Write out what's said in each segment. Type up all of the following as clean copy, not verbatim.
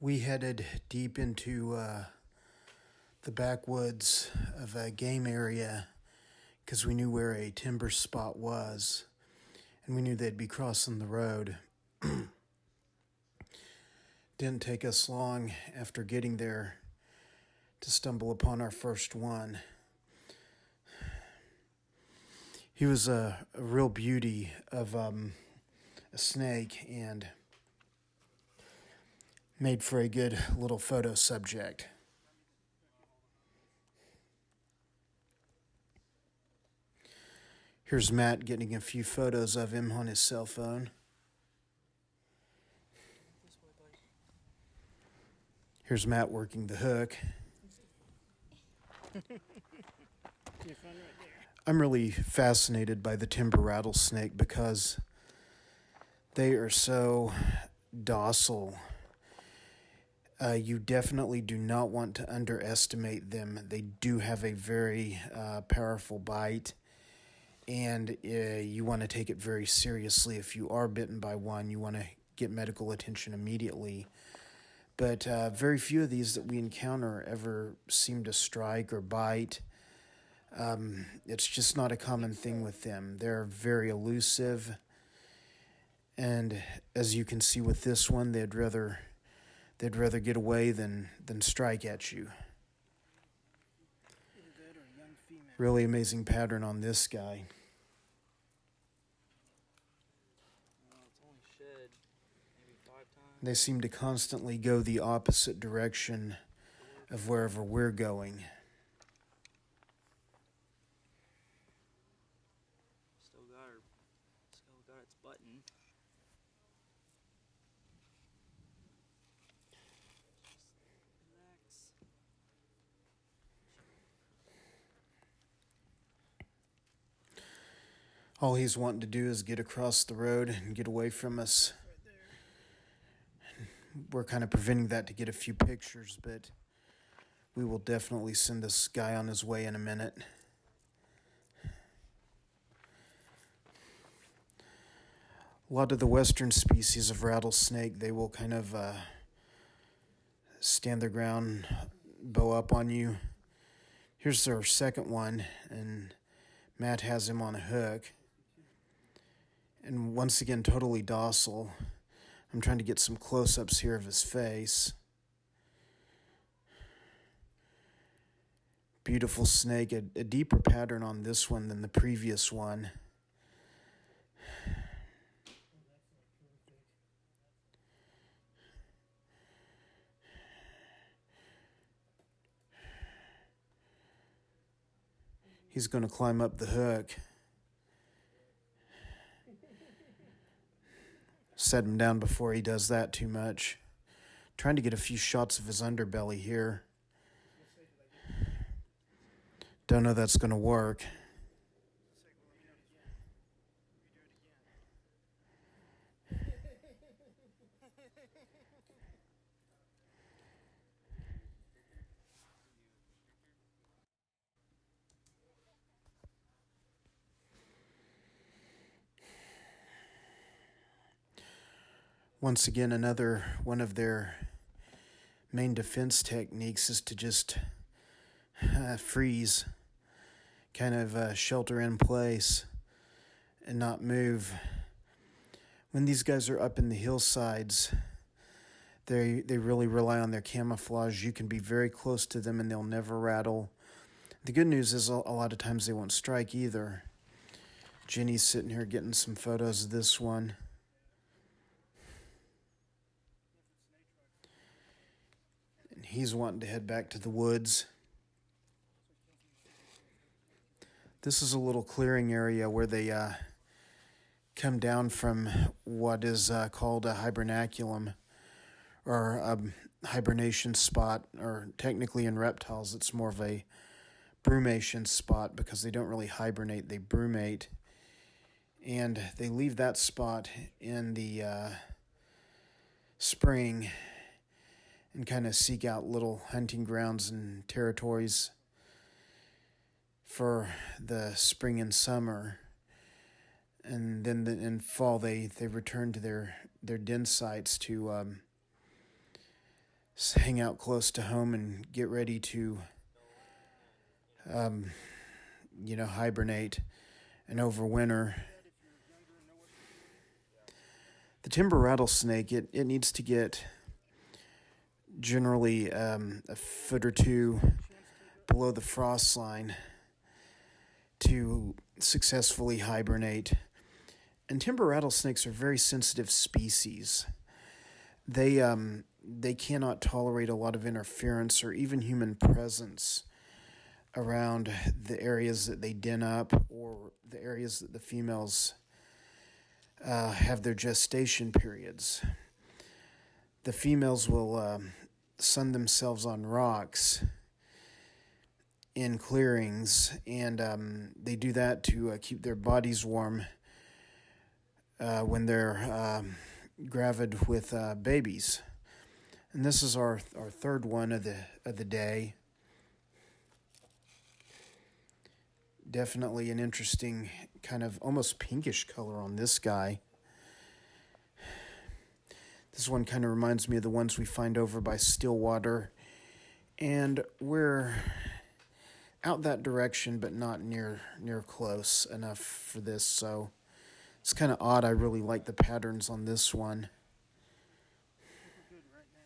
We headed deep into the backwoods of a game area because we knew where a timber spot was, and we knew they'd be crossing the road. Didn't take us long after getting there to stumble upon our first one. He was a real beauty of a snake and made for a good little photo subject. Here's Matt getting a few photos of him on his cell phone. Here's Matt working the hook. I'm really fascinated by the timber rattlesnake because they are so docile. You definitely do not want to underestimate them. They do have a very powerful bite, and you want to take it very seriously. If you are bitten by one, you want to get medical attention immediately. But very few of these that we encounter ever seem to strike or bite. It's just not a common thing with them. They're very elusive. And as you can see with this one, they'd rather get away than strike at you. Really amazing pattern on this guy. They seem to constantly go the opposite direction of wherever we're going. Still got its button. Just relax. All he's wanting to do is get across the road and get away from us. We're kind of preventing that to get a few pictures, but we will definitely send this guy on his way in a minute. A lot of the western species of rattlesnake, they will kind of stand their ground, bow up on you. Here's our second one, and Matt has him on a hook. And once again, totally docile. I'm trying to get some close-ups here of his face. Beautiful snake, a deeper pattern on this one than the previous one. He's going to climb up the hook. Set him down before he does that too much. Trying to get a few shots of his underbelly here. Don't know that's going to work. Once again, another one of their main defense techniques is to just freeze, kind of shelter in place and not move. When these guys are up in the hillsides, they really rely on their camouflage. You can be very close to them and they'll never rattle. The good news is a lot of times they won't strike either. Jenny's sitting here getting some photos of this one. And he's wanting to head back to the woods. This is a little clearing area where they come down from what is called a hibernaculum, or a hibernation spot, or technically in reptiles it's more of a brumation spot because they don't really hibernate, they brumate. And they leave that spot in the spring and kind of seek out little hunting grounds and territories for the spring and summer. And then in fall they return to their den sites to hang out close to home and get ready to, hibernate and overwinter. The timber rattlesnake, it needs to get generally a foot or two below the frost line to successfully hibernate. And timber rattlesnakes are very sensitive species. They cannot tolerate a lot of interference or even human presence around the areas that they den up or the areas that the females have their gestation periods. The females will sun themselves on rocks in clearings, and they do that to keep their bodies warm when they're gravid with babies. And this is our third one of the day. Definitely an interesting kind of almost pinkish color on this guy. This one kind of reminds me of the ones we find over by Stillwater. And we're out that direction, but not near close enough for this. So it's kind of odd. I really like the patterns on this one. Good right now.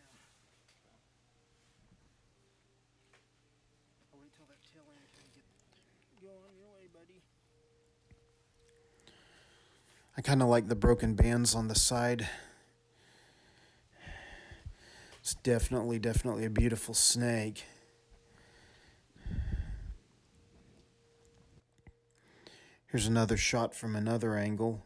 I'll wait till that tail end can go on your way, buddy. I kind of like the broken bands on the side. It's definitely a beautiful snake. Here's another shot from another angle.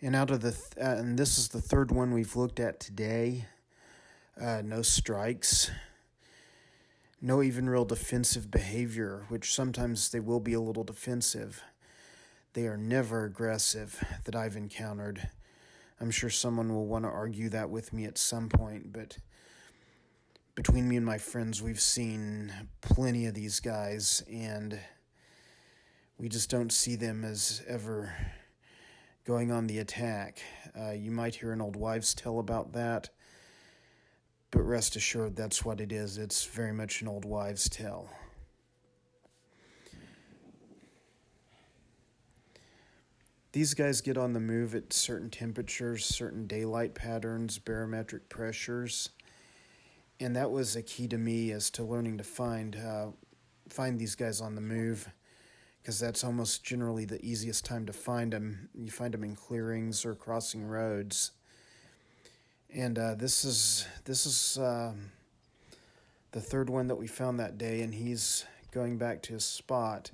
And out of and this is the third one we've looked at today. No strikes. No even real defensive behavior, which sometimes they will be a little defensive. They are never aggressive that I've encountered. I'm sure someone will want to argue that with me at some point, but between me and my friends, we've seen plenty of these guys, and we just don't see them as ever going on the attack. You might hear an old wives' tale about that, but rest assured that's what it is. It's very much an old wives' tale. These guys get on the move at certain temperatures, certain daylight patterns, barometric pressures, and that was a key to me as to learning to find these guys on the move, because that's almost generally the easiest time to find them. You find them in clearings or crossing roads. And this is the third one that we found that day, and he's going back to his spot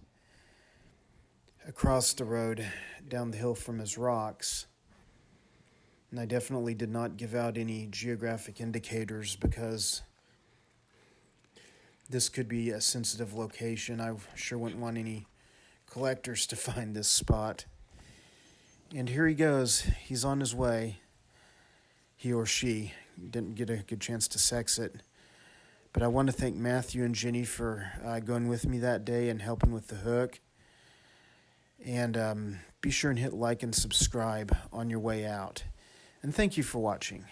across the road down the hill from his rocks. And I definitely did not give out any geographic indicators because this could be a sensitive location. I sure wouldn't want any collectors to find this spot. And here he goes. He's on his way. He or she didn't get a good chance to sex it. But I want to thank Matthew and Jenny for going with me that day and helping with the hook. And be sure and hit like and subscribe on your way out. And thank you for watching.